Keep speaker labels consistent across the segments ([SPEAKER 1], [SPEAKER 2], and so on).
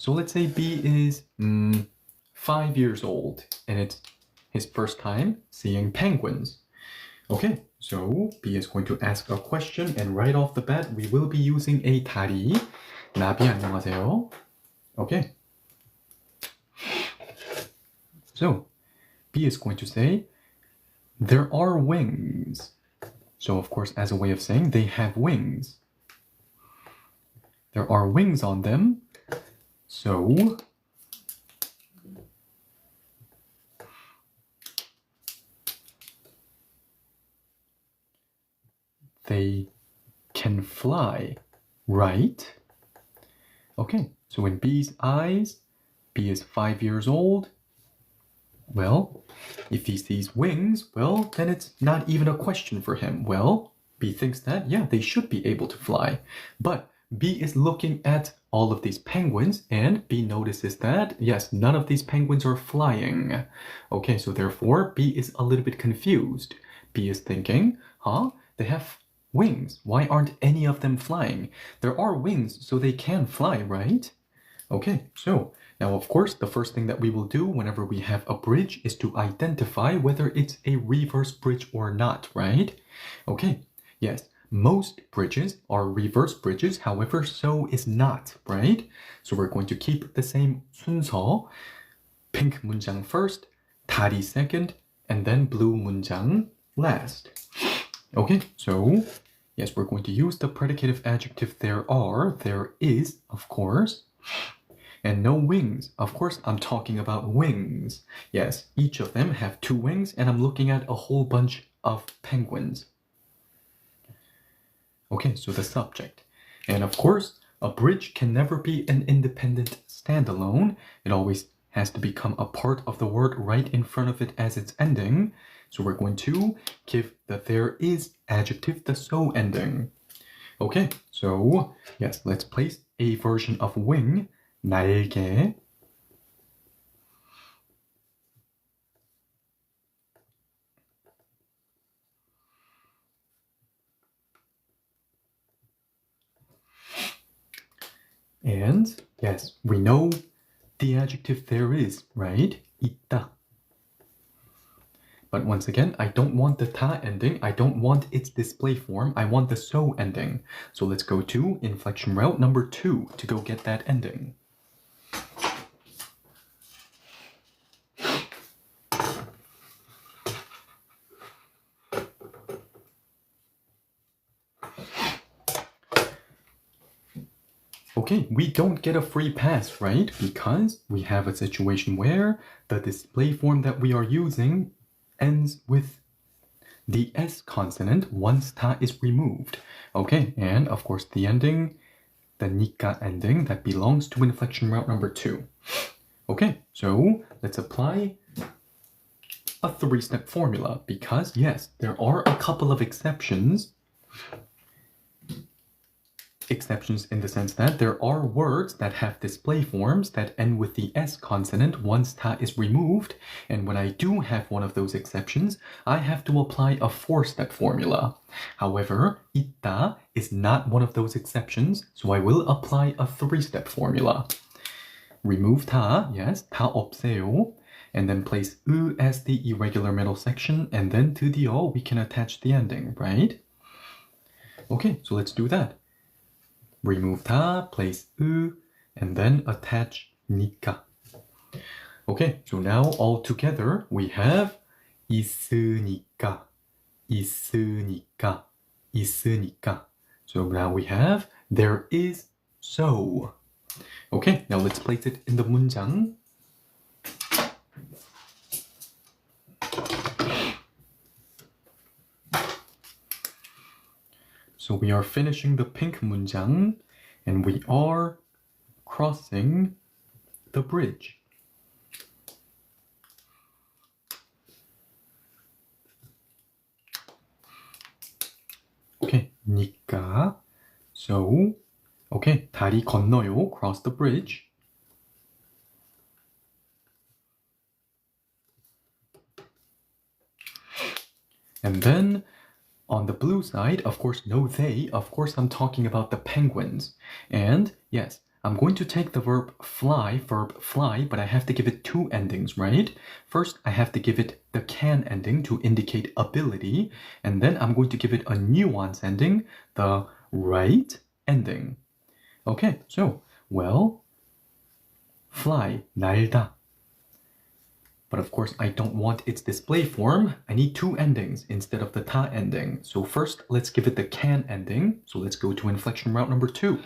[SPEAKER 1] So let's say B is 5 years old and it's his first time seeing penguins. Okay, so B is going to ask a question and right off the bat we will be using a 다리. 나비 안녕하세요. Okay. So B is going to say there are wings. So of course as a way of saying they have wings. There are wings on them. So they can fly, right? Okay, so in B's eyes, B is 5 years old. Well, if he sees wings, well, then it's not even a question for him. Well, B thinks that, yeah, they should be able to fly. But B is looking at all of these penguins, and B notices that, yes, none of these penguins are flying. Okay, so therefore, B is a little bit confused. B is thinking, they have wings. Why aren't any of them flying? There are wings, so they can fly, right? Okay, so now of course the first thing that we will do whenever we have a bridge is to identify whether it's a reverse bridge or not, right? Okay, yes, most bridges are reverse bridges, however, so is not, right? So we're going to keep the same 순서. Pink 문장 first, 다리 second, and then blue 문장 last. Okay, so yes, we're going to use the predicative adjective there are, there is, of course. And no wings. Of course, I'm talking about wings. Yes, each of them have 2 wings, and I'm looking at a whole bunch of penguins. Okay, so the subject. And of course, a bridge can never be an independent standalone. It always has to become a part of the word right in front of it as its ending. So we're going to give the there is adjective the so ending. Okay, so yes, let's place a version of wing. 날개. And yes, we know the adjective there is, right? 있다. But once again, I don't want the 다 ending. I don't want its display form. I want the so ending. So let's go to inflection route number 2 to go get that ending. Okay, we don't get a free pass, right? Because we have a situation where the display form that we are using ends with the S consonant once 다 is removed. Okay, and of course the ending, the 니까 ending, that belongs to inflection route number 2. Okay, so let's apply a 3-step formula because yes, there are a couple of exceptions. Exceptions in the sense that there are words that have display forms that end with the S consonant once 다 is removed, and when I do have one of those exceptions, I have to apply a 4-step formula. However, 있다 is not one of those exceptions, so I will apply a 3-step formula. Remove 다, yes, 다 없애요, and then place 으 as the irregular middle section, and then to the 어 we can attach the ending, right? Okay, so let's do that. Remove 다, place 으, and then attach 니까. Okay, so now all together we have 있으니까, 있으니까, 있으니까. So now we have there is so. Okay, now let's place it in the 문장. So we are finishing the pink 문장 and we are crossing the bridge. Okay, 니까. So, okay, 다리 건너요, cross the bridge. And then on the blue side, of course, no they. Of course, I'm talking about the penguins. And yes, I'm going to take the verb fly, but I have to give it two endings, right? First, I have to give it the can ending to indicate ability, and then I'm going to give it a nuance ending, the right ending. Okay, so, well, fly, 날다. But of course, I don't want its display form. I need two endings instead of the ta ending. So first, let's give it the can ending. So let's go to inflection route number 2.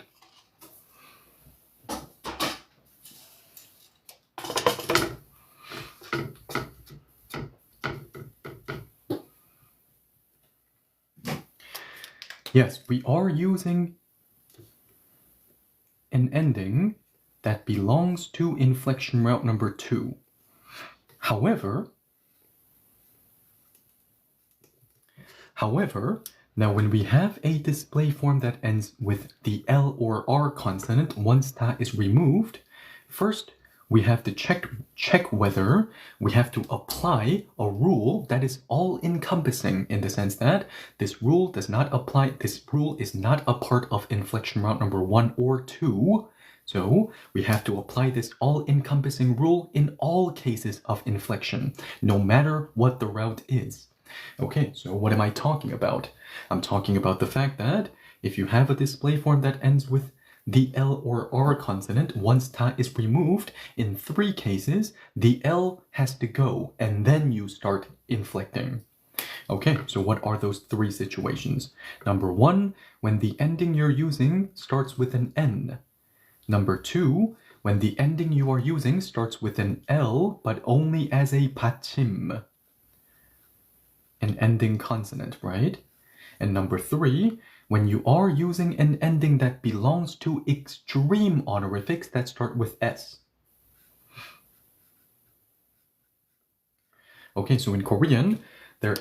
[SPEAKER 1] Yes, we are using an ending that belongs to inflection route number 2. However, now when we have a display form that ends with the L or R consonant, once ta is removed, first we have to check whether we have to apply a rule that is all-encompassing in the sense that this rule does not apply, this rule is not a part of inflection route number 1 or 2. So we have to apply this all-encompassing rule in all cases of inflection, no matter what the route is. Okay, so what am I talking about? I'm talking about the fact that if you have a display form that ends with the L or R consonant, once ta is removed, in 3 cases, the L has to go, and then you start inflecting. Okay, so what are those 3 situations? Number 1, when the ending you're using starts with an N. Number 2, when the ending you are using starts with an L, but only as a 받침, an ending consonant, right? And number 3, when you are using an ending that belongs to extreme honorifics that start with S. Okay, so in Korean, there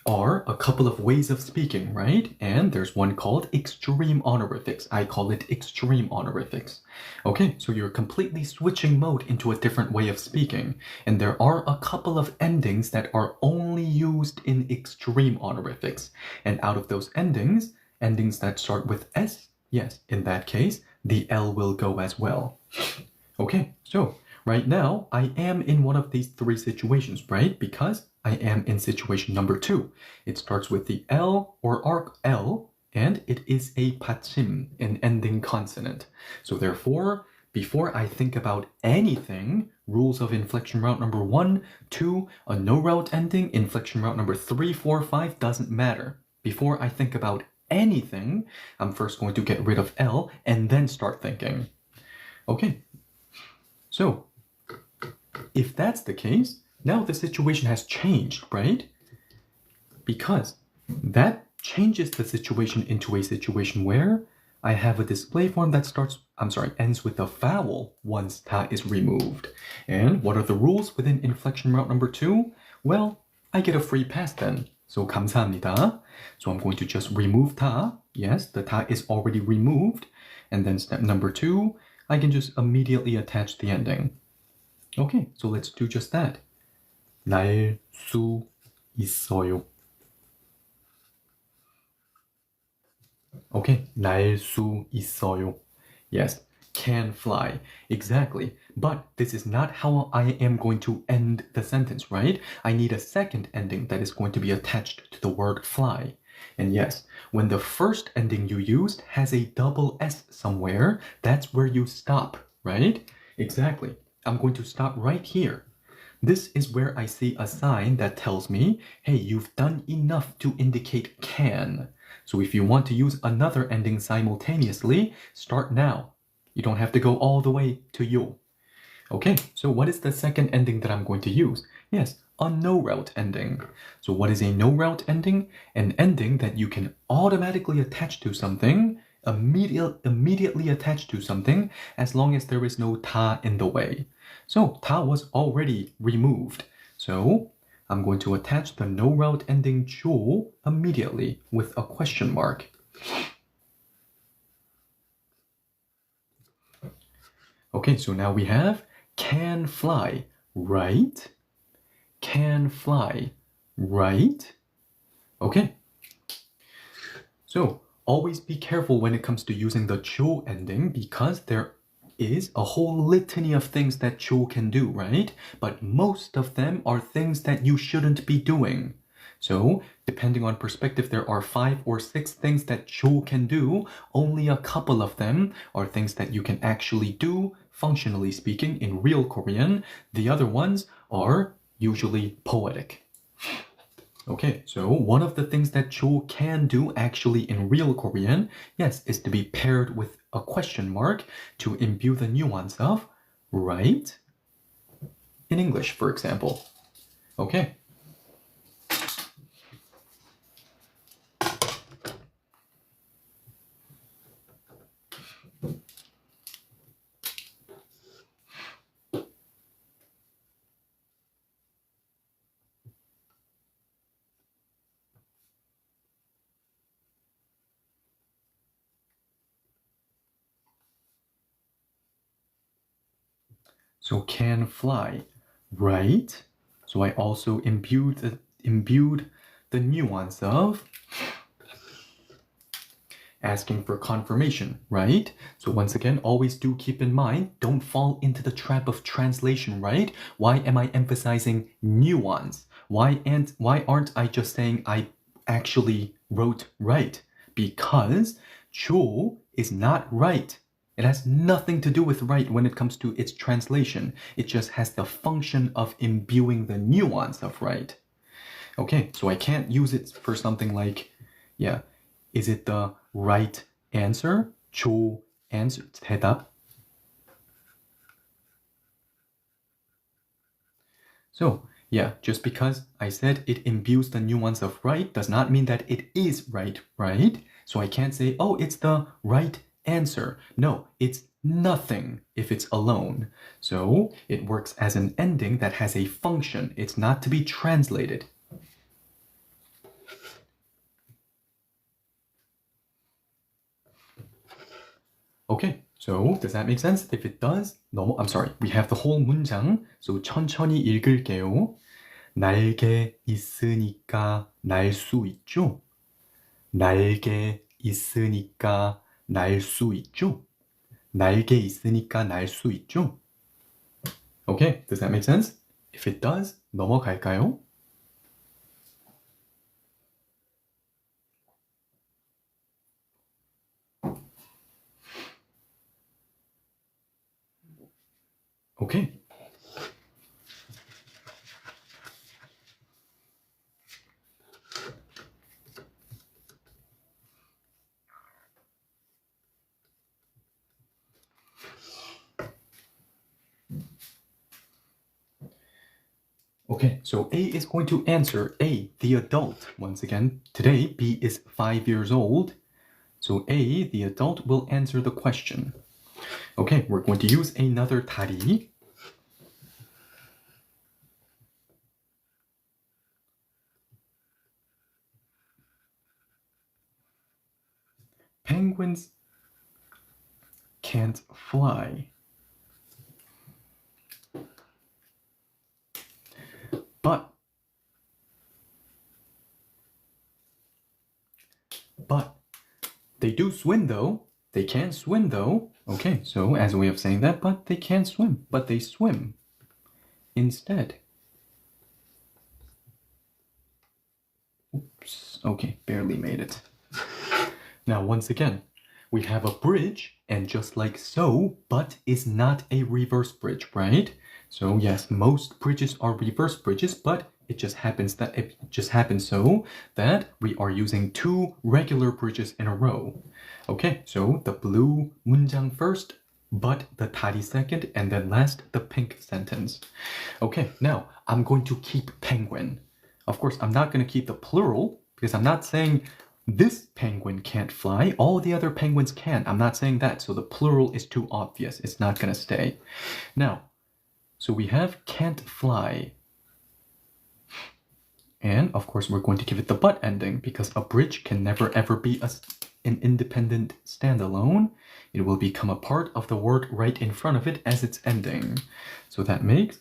[SPEAKER 1] are a couple of ways of speaking, right? And there's one called extreme honorifics. I call it extreme honorifics. Okay, so you're completely switching mode into a different way of speaking. And there are a couple of endings that are only used in extreme honorifics. And out of those endings that start with S, yes, in that case, the L will go as well. Okay, so right now, I am in one of these 3 situations, right? Because I am in situation number 2. It starts with the L or arc L, and it is a 받침, an ending consonant. So therefore, before I think about anything, rules of inflection route number 1, 2, a no route ending, inflection route number 3, 4, 5, doesn't matter. Before I think about anything, I'm first going to get rid of L and then start thinking. Okay, so if that's the case, now the situation has changed, right? Because that changes the situation into a situation where I have a display form that ends with a vowel once ta is removed. And what are the rules within inflection route number 2? Well, I get a free pass then. So 감사합니다. So I'm going to just remove ta. Yes, the ta is already removed. And then step number 2, I can just immediately attach the ending. Okay, so let's do just that. 날 수 있어요. Okay, 날 수 있어요. Yes, can fly. Exactly. But this is not how I am going to end the sentence, right? I need a second ending that is going to be attached to the word fly. And yes, when the first ending you used has a double S somewhere, that's where you stop, right? Exactly. I'm going to stop right here. This is where I see a sign that tells me, hey, you've done enough to indicate can. So if you want to use another ending simultaneously, start now. You don't have to go all the way to 요. Okay, so what is the second ending that I'm going to use? Yes, a no route ending. So what is a no route ending? An ending that you can automatically attach to something, immediately attach to something, as long as there is no ta in the way. So ta was already removed. So I'm going to attach the no route ending 조 immediately with a question mark. Okay, so now we have can fly, right? Can fly, right? Okay. So always be careful when it comes to using the 조 ending because there is a whole litany of things that Cho can do, right? But most of them are things that you shouldn't be doing. So, depending on perspective, there are 5 or 6 things that Cho can do. Only a couple of them are things that you can actually do, functionally speaking, in real Korean. The other ones are usually poetic. Okay, so one of the things that Cho can do actually in real Korean, yes, is to be paired with a question mark to imbue the nuance of right in English, for example. Okay. So can fly, right? So I also imbued the nuance of asking for confirmation, right? So once again, always do keep in mind, don't fall into the trap of translation, right? Why am I emphasizing nuance? Why aren't I just saying I actually wrote right? Because Cho is not right. It has nothing to do with right when it comes to its translation. It just has the function of imbuing the nuance of right. Okay, so I can't use it for something like, yeah, is it the right answer? 조 answer, 대답. So, yeah, just because I said it imbues the nuance of right does not mean that it is right, right? So I can't say, oh, it's the right answer. No, it's nothing if it's alone. So it works as an ending that has a function. It's not to be translated. Okay, so does that make sense? If it does, I'm sorry, we have the whole 문장. So 천천히 읽을게요. 날개 있으니까 날 수 있죠? 날개 있으니까 날 수 있죠? 날개 있으니까 날 수 있죠? Okay, does that make sense? If it does, 넘어갈까요? Okay. Okay, so A is going to answer A, the adult. Once again, today B is 5 years old. So A, the adult, will answer the question. Okay, we're going to use another 다리. Penguins can't fly. But they do swim though. They can swim though. Okay, so as a way of saying that, but they can't swim. But they swim instead. Oops, okay, barely made it. Now, once again, we have a bridge, and just like so, but is not a reverse bridge, right? So yes, most bridges are reverse bridges, but it just happens so that we are using 2 regular bridges in a row. Okay, so the blue 문장 first, but the 다리 second, and then last, the pink sentence. Okay, now I'm going to keep penguin. Of course, I'm not going to keep the plural because I'm not saying this penguin can't fly. All the other penguins can. I'm not saying that. So the plural is too obvious. It's not going to stay. Now, so we have can't fly. And of course, we're going to give it the but ending because a bridge can never ever be an independent standalone. It will become a part of the word right in front of it as its ending. So that makes,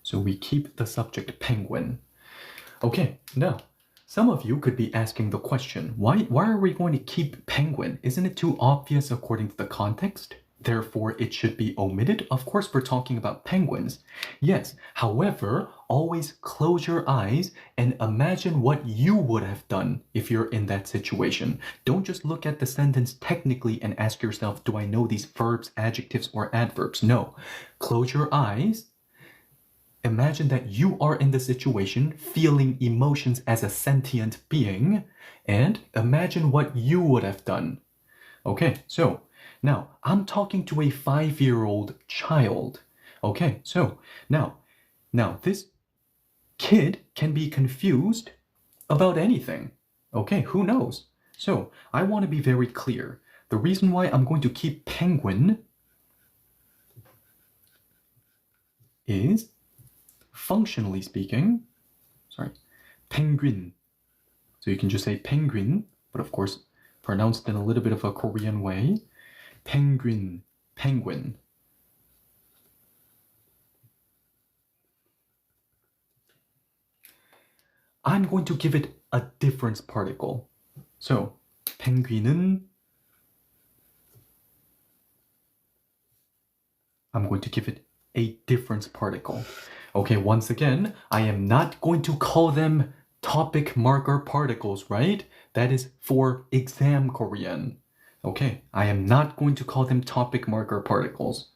[SPEAKER 1] so we keep the subject penguin. Okay, now, some of you could be asking the question, why are we going to keep penguin? Isn't it too obvious according to the context? therefore it should be omitted. Of course, we're talking about penguins. Yes, however, always close your eyes and imagine what you would have done if you're in that situation. Don't just look at the sentence technically and ask yourself, do I know these verbs, adjectives, or adverbs? No. Close your eyes. Imagine that you are in the situation, feeling emotions as a sentient being, and imagine what you would have done. Okay, so now I'm talking to a 5-year-old child. Okay, so now this kid can be confused about anything. Okay, who knows? So I want to be very clear. The reason why I'm going to keep penguin is, functionally speaking, penguin. So you can just say penguin, but of course pronounced in a little bit of a Korean way. Penguin, penguin. I'm going to give it a difference particle. So penguin은, I'm going to give it a difference particle. Okay, once again, I am not going to call them topic marker particles, right? That is for exam Korean. Okay, I am not going to call them topic marker particles.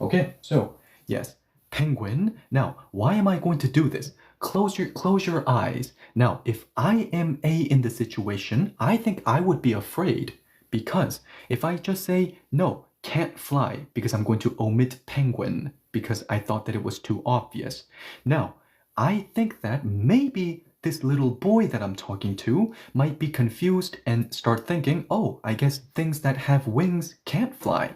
[SPEAKER 1] Okay, so yes, penguin. Now, why am I going to do this? Close your eyes. Now, if I am A in the situation, I think I would be afraid, because if I just say no, can't fly, because I'm going to omit penguin because I thought that it was too obvious. Now, I think that maybe this little boy that I'm talking to might be confused and start thinking, oh, I guess things that have wings can't fly.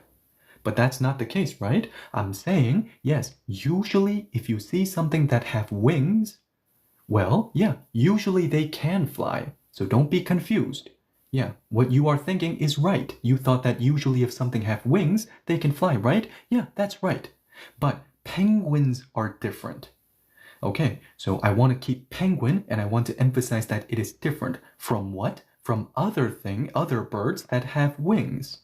[SPEAKER 1] But that's not the case, right? I'm saying, yes, usually if you see something that have wings, well, yeah, usually they can fly. So don't be confused. Yeah, what you are thinking is right. You thought that usually if something have wings, they can fly, right? Yeah, that's right. But penguins are different. Okay, so I want to keep penguin, and I want to emphasize that it is different from what? From other birds that have wings.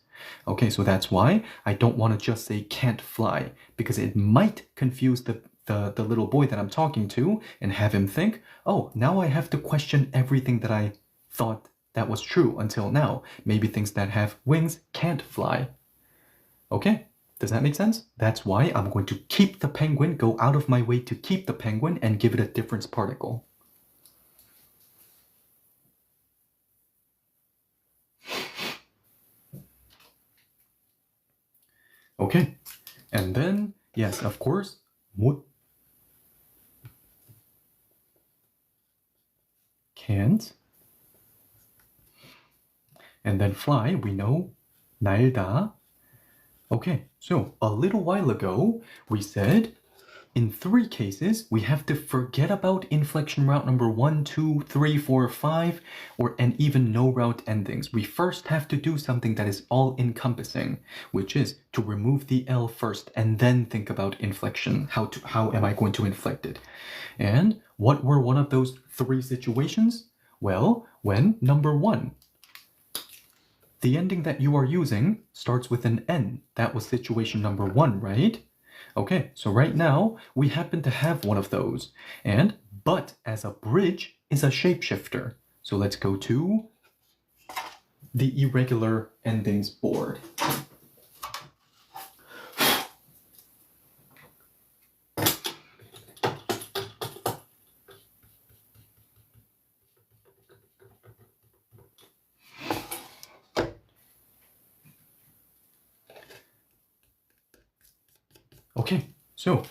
[SPEAKER 1] Okay, so that's why I don't want to just say can't fly, because it might confuse the little boy that I'm talking to and have him think, oh, now I have to question everything that I thought that was true until now. Maybe things that have wings can't fly. Okay, does that make sense? That's why I'm going to keep the penguin, go out of my way to keep the penguin and give it a difference particle. Okay, and then, yes, of course, 못, can't. And then fly, we know, 날다. Okay, so a little while ago, we said in 3 cases, we have to forget about inflection route number 1, 2, 3, 4, 5, and even no route endings. We first have to do something that is all-encompassing, which is to remove the L first and then think about inflection. How am I going to inflect it? And what were one of those 3 situations? Well, when number 1, the ending that you are using starts with an N. That was situation number 1, right? Okay, so right now we happen to have one of those. And but as a bridge is a shapeshifter. So let's go to the irregular endings board. Okay, so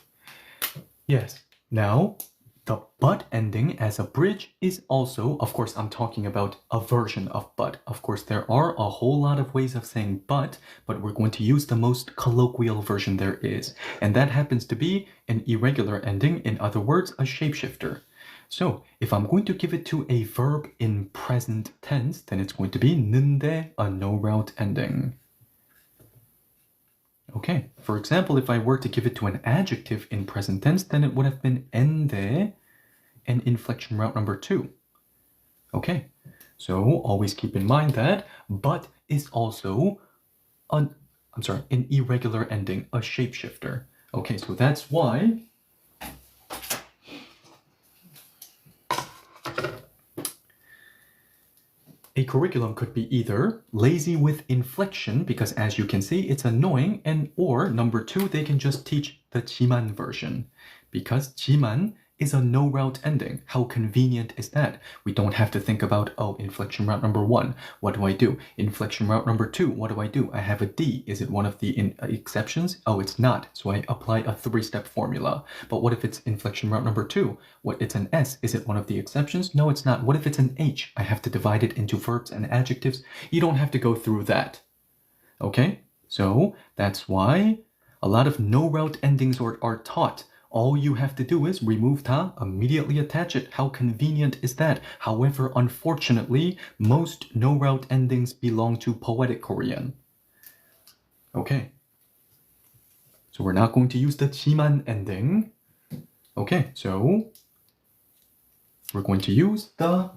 [SPEAKER 1] yes, now the but ending as a bridge is also, of course, I'm talking about a version of but. Of course, there are a whole lot of ways of saying but we're going to use the most colloquial version there is. And that happens to be an irregular ending, in other words, a shapeshifter. So if I'm going to give it to a verb in present tense, then it's going to be 는데, a no route ending. Okay, for example, if I were to give it to an adjective in present tense, then it would have been ende and inflection route number 2. Okay, so always keep in mind that but is also an irregular ending, a shapeshifter. Okay, so that's why a curriculum could be either lazy with inflection, because as you can see, it's annoying, and or number two, they can just teach the 지만 version, because 지만 is a no route ending. How convenient is that? We don't have to think about, oh, inflection route number one, what do I do? Inflection route number two, what do I do? I have a D, is it one of the exceptions? Oh, it's not, so I apply a three-step formula. But what if it's inflection route number two? What, it's an S, is it one of the exceptions? No, it's not. What if it's an H? I have to divide it into verbs and adjectives. You don't have to go through that. Okay, so that's why a lot of no route endings are taught. All you have to do is remove ta, immediately attach it. How convenient is that? However, unfortunately, most no route endings belong to poetic Korean. Okay. So we're not going to use the 지만 ending. Okay, so we're going to use the,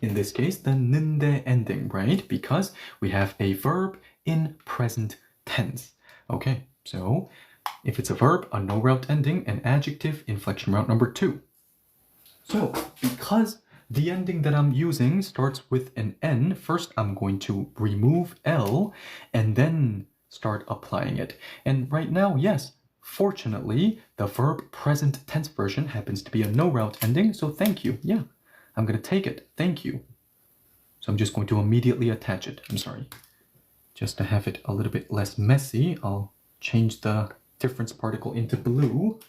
[SPEAKER 1] in this case, the 는데 ending, right? Because we have a verb in present tense. Okay, so if it's a verb, a no route ending, an adjective, inflection route number two. So because the ending that I'm using starts with an N, first I'm going to remove L and then start applying it. And right now, yes, fortunately, the verb present tense version happens to be a no route ending, so thank you. Yeah, I'm going to take it. Thank you. So I'm just going to immediately attach it. I'm sorry. Just to have it a little bit less messy, I'll change the difference particle into blue.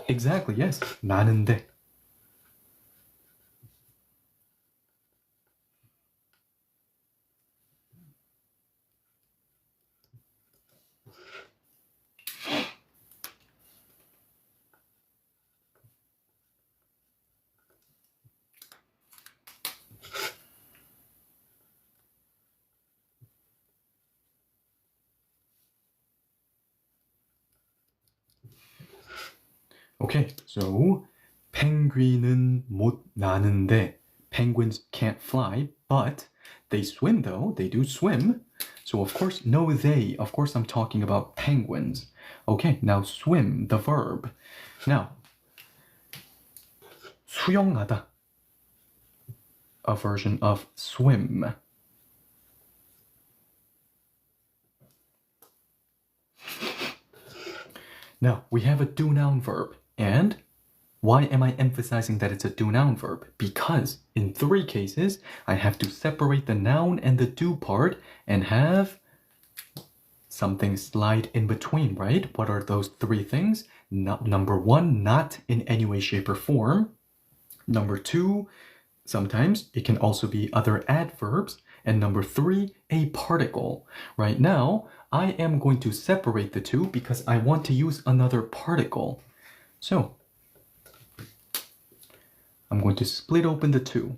[SPEAKER 1] Exactly, yes. 나는데. Okay, so penguin은 못 나는데, penguins can't fly, but they swim though, they do swim. So of course, no they, of course I'm talking about penguins. Okay, now swim, the verb. Now, 수영하다, a version of swim. Now, we have a do noun verb, and why am I emphasizing that it's a do noun verb? Because in three cases, I have to separate the noun and the do part and have something slide in between, right? What are those three things? Number one, not in any way, shape, or form. Number two, sometimes it can also be other adverbs. And number three, a particle. Right now, I am going to separate the two because I want to use another particle. So, I'm going to split open the two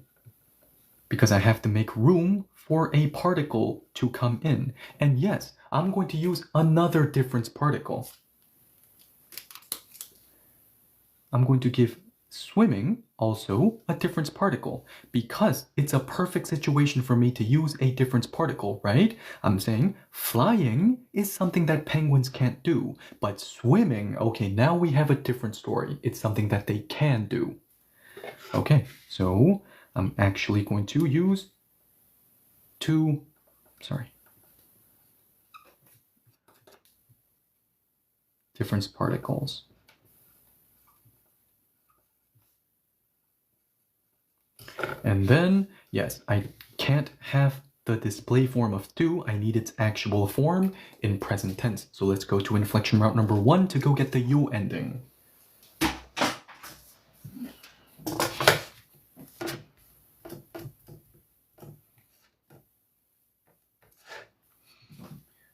[SPEAKER 1] because I have to make room for a particle to come in. And yes, I'm going to use another difference particle. I'm going to give swimming also a difference particle because it's a perfect situation for me to use a difference particle, right? I'm saying flying is something that penguins can't do, but swimming, okay, now we have a different story. It's something that they can do. Okay, so I'm actually going to use difference particles. And then, yes, I can't have the display form of do, I need its actual form in present tense. So let's go to inflection route number one to go get the U ending.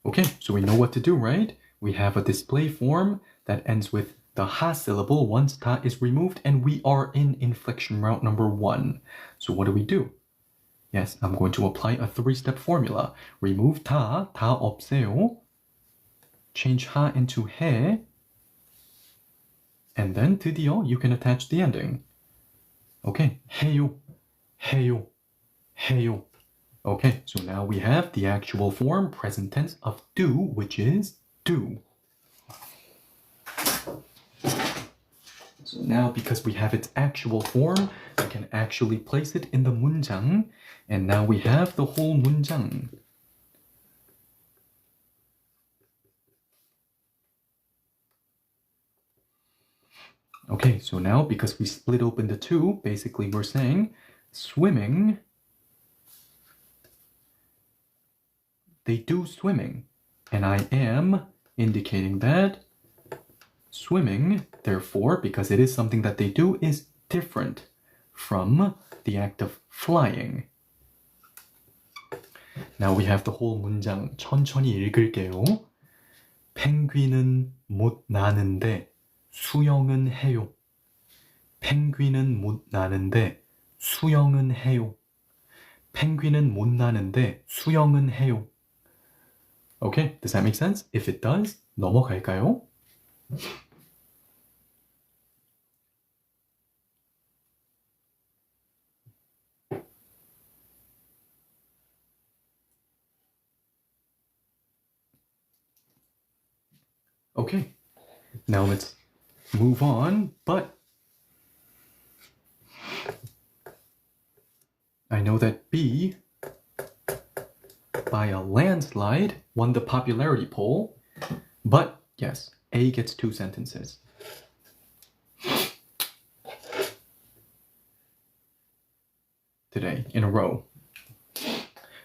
[SPEAKER 1] Okay, so we know what to do, right? We have a display form that ends with the ha syllable once ta is removed, and we are in inflection route number one. So what do? Yes, I'm going to apply a three-step formula. Remove 다 없애요. Change 하 into 해. And then 드디어 you can attach the ending. Okay, 해요, 해요, 해요. Okay, so now we have the actual form, present tense of do, which is do. So now because we have its actual form, we can actually place it in the 문장, and now we have the whole 문장. Okay, so now because we split open the two, basically we're saying swimming, they do swimming, and I am indicating that swimming, therefore, because it is something that they do, is different from the act of flying. Now we have the whole 문장. 천천히 읽을게요. 펭귄은 못 나는데 수영은 해요. 펭귄은 못 나는데 수영은 해요. 펭귄은 못 나는데 수영은 해요. Okay, does that make sense? If it does, 넘어갈까요? Okay, now let's move on, but I know that B, by a landslide, won the popularity poll, but yes, A gets 2 sentences. Today, in a row.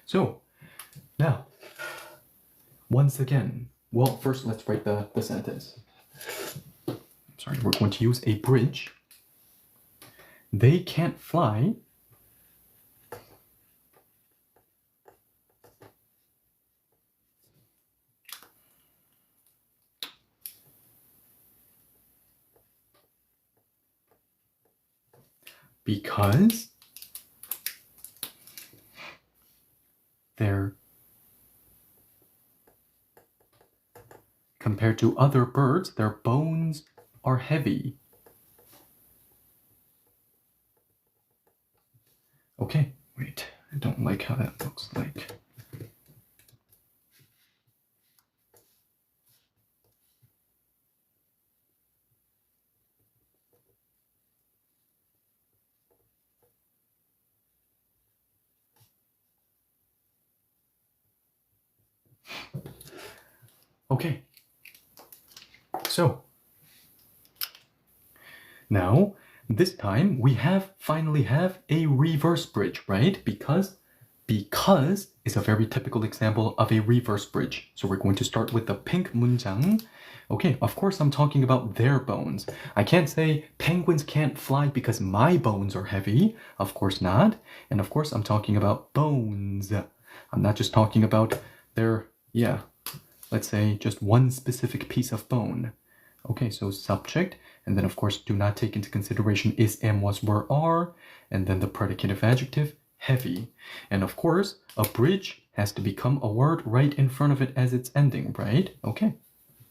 [SPEAKER 1] So, now, once again, well, first let's write the sentence. Sorry, we're going to use a bridge. They can't fly because they're compared to other birds, their bones are heavy. Okay, wait, I don't like how that looks like. Okay, so now this time we finally have a reverse bridge, right? Because is a very typical example of a reverse bridge. So we're going to start with the pink 문장. Okay, of course I'm talking about their bones. I can't say penguins can't fly because my bones are heavy. Of course not. And of course I'm talking about bones. I'm not just talking about their, let's say just one specific piece of bone. Okay, so subject, and then of course do not take into consideration is, am, was, were, are, and then the predicative adjective, heavy. And of course, a bridge has to become a word right in front of it as its ending, right? Okay,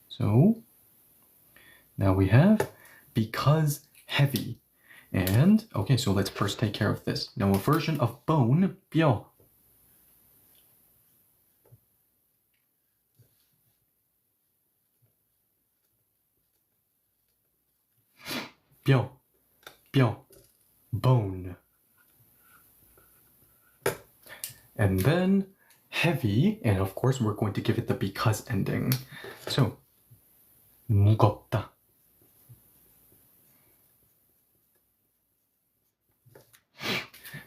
[SPEAKER 1] so now we have because heavy. And, okay, so let's first take care of this. Now a version of bone, 뼈. 뼈, bone. And then heavy, and of course we're going to give it the because ending. So, 무겁다.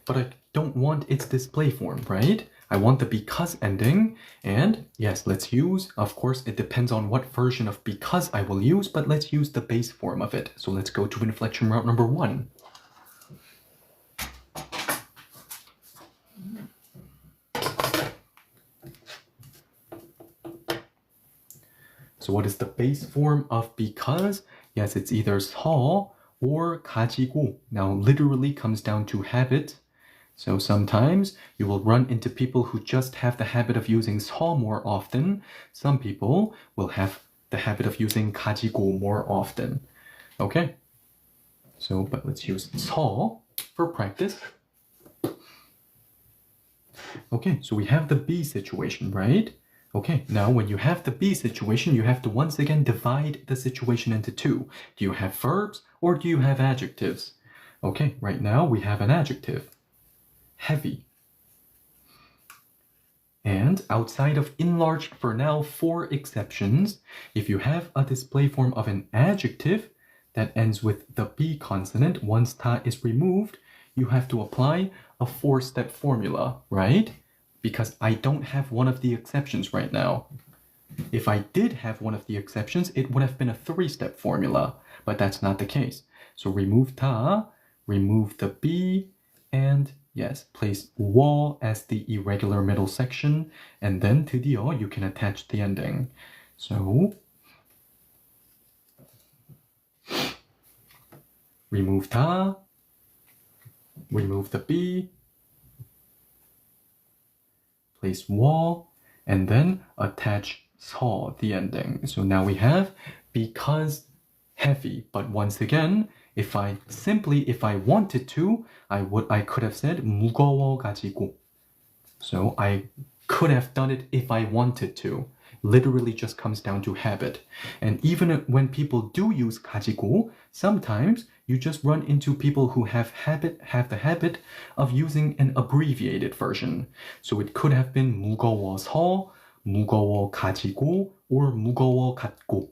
[SPEAKER 1] But I don't want its display form, right? I want the because ending, and yes, let's use, of course, it depends on what version of because I will use, but let's use the base form of it. So let's go to inflection route number 1. So what is the base form of because? Yes, it's either 서 or 가지고. Now, literally comes down to habit. So sometimes you will run into people who just have the habit of using 서 more often. Some people will have the habit of using 가지고 more often. Okay? So, but let's use 서 for practice. Okay, so we have the be situation, right? Okay, now when you have the be situation, you have to once again divide the situation into two. Do you have verbs or do you have adjectives? Okay, right now we have an adjective, heavy. And outside of enlarged for now, for exceptions, if you have a display form of an adjective that ends with the B consonant, once ta is removed, you have to apply a four-step formula, right? Because I don't have one of the exceptions right now. If I did have one of the exceptions, it would have been a three-step formula, but that's not the case. So remove ta, remove the B, and yes, place 워 as the irregular middle section, and then 드디어 you can attach the ending. So remove 다, remove the B, place 워, and then attach 서, the ending. So now we have because heavy, but once again, if I wanted to, I could have said 무거워 가지고. So I could have done it if I wanted to. Literally just comes down to habit. And even when people do use 가지고, sometimes you just run into people who have the habit of using an abbreviated version. So it could have been 무거워서, 무거워 가지고, or 무거워 갖고.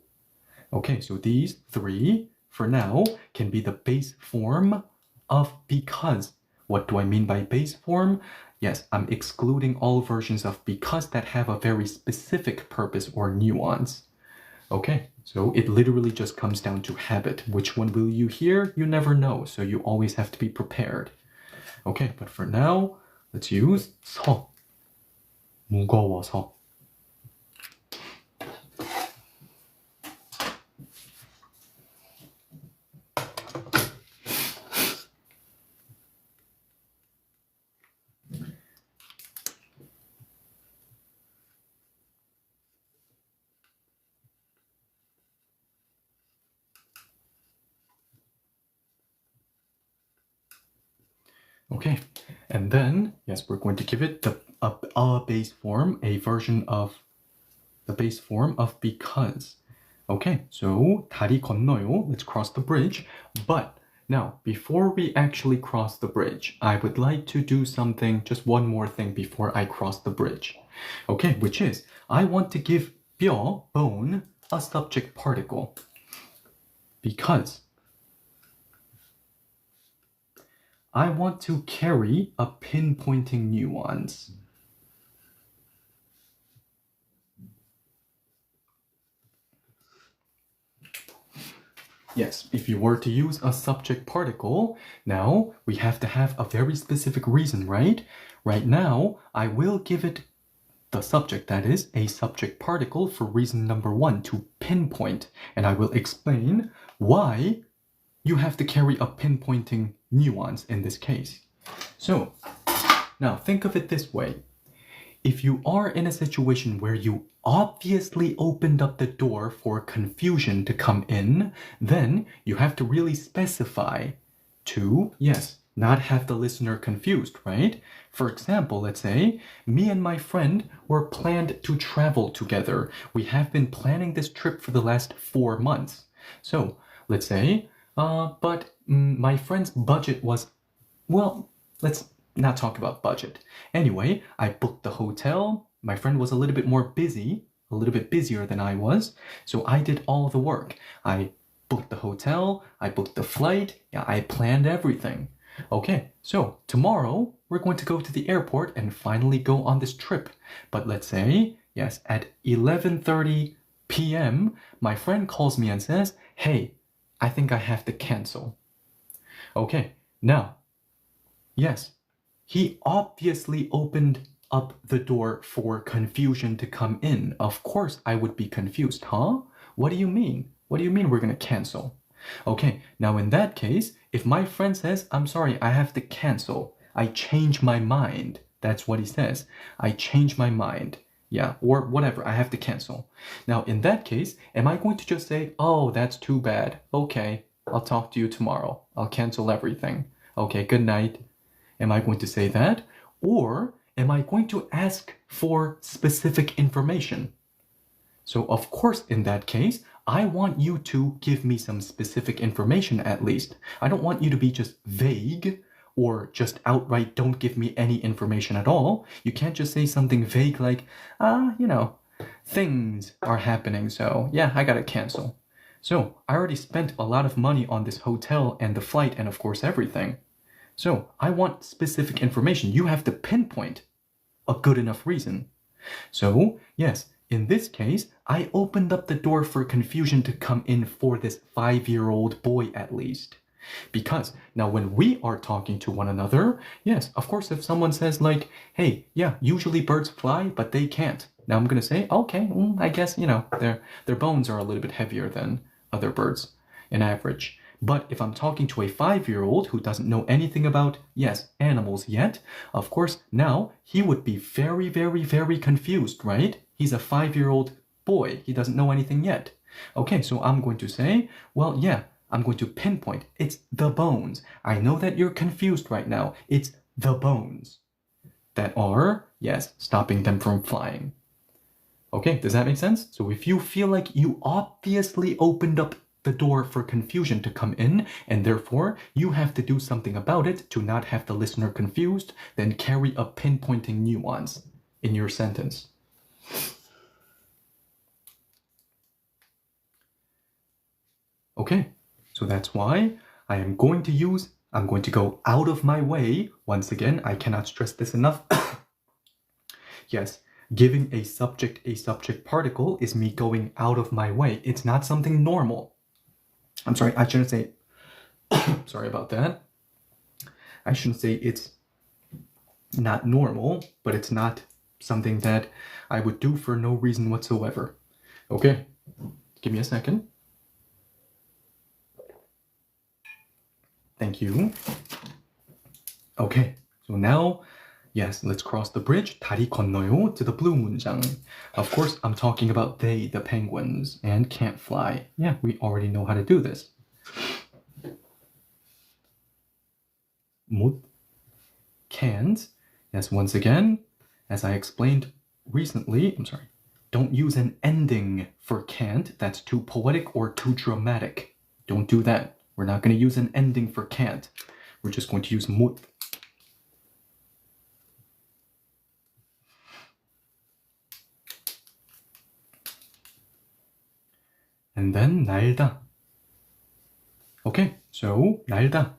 [SPEAKER 1] Okay, so these three, for now, can be the base form of because. What do I mean by base form? Yes, I'm excluding all versions of because that have a very specific purpose or nuance. Okay, so it literally just comes down to habit. Which one will you hear? You never know, so you always have to be prepared. Okay, but for now, let's use 서. 무거워서. Okay, and then, yes, we're going to give it a base form, a version of the base form of because. Okay, so 다리 건너요, let's cross the bridge. But now, before we actually cross the bridge, I would like to do something, just one more thing before I cross the bridge. Okay, which is, I want to give 뼈, bone, a subject particle. Because I want to carry a pinpointing nuance. Yes, if you were to use a subject particle, now we have to have a very specific reason, right? Right now, I will give it the subject, that is, a subject particle for reason number one, to pinpoint. And I will explain why you have to carry a pinpointing nuance in this case. So, now think of it this way. If you are in a situation where you obviously opened up the door for confusion to come in, then you have to really specify to, yes, not have the listener confused, right? For example, let's say, me and my friend were planned to travel together. We have been planning this trip for the last 4 months. So, let's say, but my friend's budget was, well, let's not talk about budget. Anyway, I booked the hotel. My friend was a little bit more busy, a little bit busier than I was. So I did all the work. I booked the hotel, I booked the flight, yeah, I planned everything. Okay, so tomorrow we're going to go to the airport and finally go on this trip. But let's say, yes, at 11:30 p.m., my friend calls me and says, hey, I think I have to cancel. Okay, now, yes, he obviously opened up the door for confusion to come in. Of course, I would be confused, huh? What do you mean? What do you mean we're gonna cancel? Okay, now in that case, if my friend says, I'm sorry, I have to cancel, I change my mind. That's what he says. I change my mind. Yeah, or whatever, I have to cancel. Now, in that case, am I going to just say, oh, that's too bad. Okay, I'll talk to you tomorrow. I'll cancel everything. Okay, good night. Am I going to say that? Or am I going to ask for specific information? So of course, in that case, I want you to give me some specific information at least. I don't want you to be just vague or just outright don't give me any information at all. You can't just say something vague like, things are happening, so yeah, I gotta cancel. So I already spent a lot of money on this hotel and the flight and of course everything. So I want specific information. You have to pinpoint a good enough reason. So yes, in this case, I opened up the door for confusion to come in for this 5-year-old boy at least. Because now when we are talking to one another, yes, of course, if someone says like, hey, yeah, usually birds fly, but they can't. Now I'm going to say, okay, I guess, their bones are a little bit heavier than other birds in average. But if I'm talking to a 5-year-old who doesn't know anything about, yes, animals yet, of course, now he would be very, very, very confused, right? He's a 5-year-old boy. He doesn't know anything yet. Okay, so I'm going to say, well, yeah, I'm going to pinpoint. It's the bones. I know that you're confused right now. It's the bones that are, yes, stopping them from flying. Okay, does that make sense? So if you feel like you obviously opened up the door for confusion to come in, and therefore you have to do something about it to not have the listener confused, then carry a pinpointing nuance in your sentence. Okay, so that's why I'm going to go out of my way. Once again, I cannot stress this enough. Yes, giving a subject particle is me going out of my way. It's not something normal. I'm sorry, I shouldn't say, sorry about that. I shouldn't say it's not normal, but it's not something that I would do for no reason whatsoever. Okay, give me a second. Thank you. Okay, so now, yes, let's cross the bridge. 다리 건너요 to the blue 문장. Of course, I'm talking about they, the penguins, and can't fly. Yeah, we already know how to do this. 못, can't. Yes, once again, as I explained recently, don't use an ending for can't. That's too poetic or too dramatic. Don't do that. We're not going to use an ending for can't. We're just going to use 못. And then 날다. Okay, so 날다.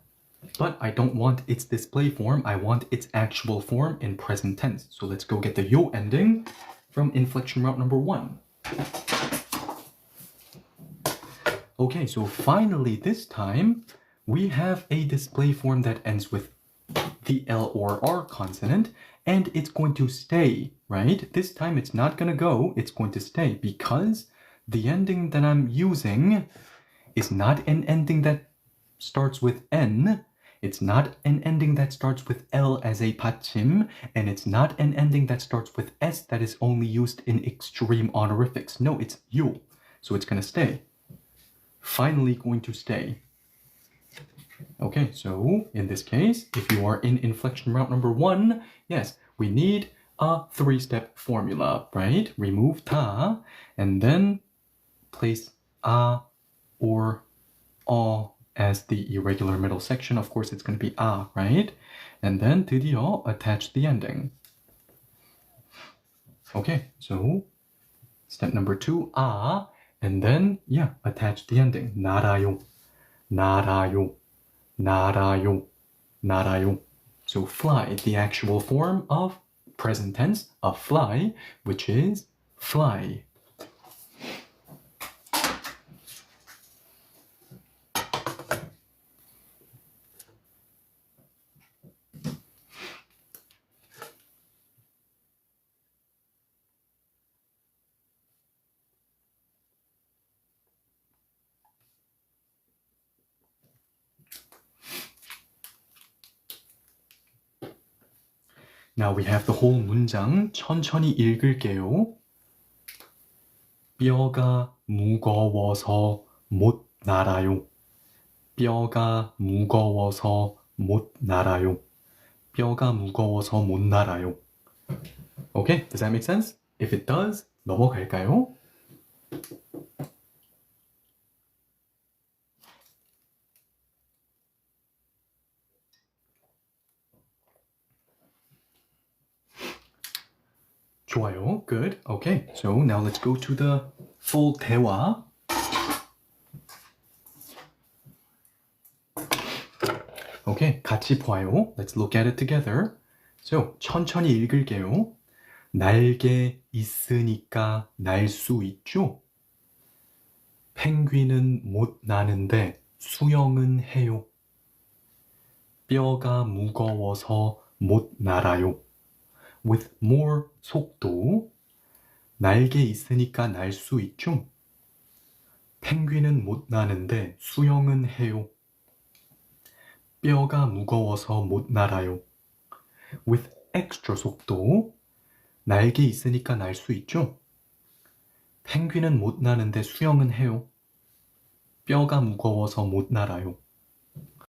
[SPEAKER 1] But I don't want its display form. I want its actual form in present tense. So let's go get the 요 ending from inflection route number 1. Okay, so finally this time we have a display form that ends with the L or R consonant, and it's going to stay, right? This time it's not going to go, it's going to stay because the ending that I'm using is not an ending that starts with N, it's not an ending that starts with L as a 받침, and it's not an ending that starts with S that is only used in extreme honorifics. No, it's 요, so it's going to stay. Finally going to stay. Okay, so in this case, if you are in inflection route number 1, yes, we need a 3-step formula, right? Remove 다, and then place a or 어 as the irregular middle section. Of course, it's going to be a, right? And then 드디어 attach the ending. Okay, so step number 2, a, and then, yeah, attach the ending. 날아요, 날아요, 날아요, 날아요. So fly, the actual form of present tense of fly, which is fly. Now we have the whole 문장. 천천히 읽을게요. 뼈가 무거워서 못 날아요. 뼈가 무거워서 못 날아요. 뼈가 무거워서 못 날아요. Okay, does that make sense? If it does, 넘어갈까요? 좋아요. Good. Okay, so now let's go to the full 대화. Okay, 같이 봐요. Let's look at it together. So, 천천히 읽을게요. 날개 있으니까 날 수 있죠? 펭귄은 못 나는데 수영은 해요. 뼈가 무거워서 못 날아요. With more 속도. 날개 있으니까 날 수 있죠? 펭귄은 못 나는데 수영은 해요. 뼈가 무거워서 못 날아요. With extra 속도. 날개 있으니까 날 수 있죠? 펭귄은 못 나는데 수영은 해요. 뼈가 무거워서 못 날아요.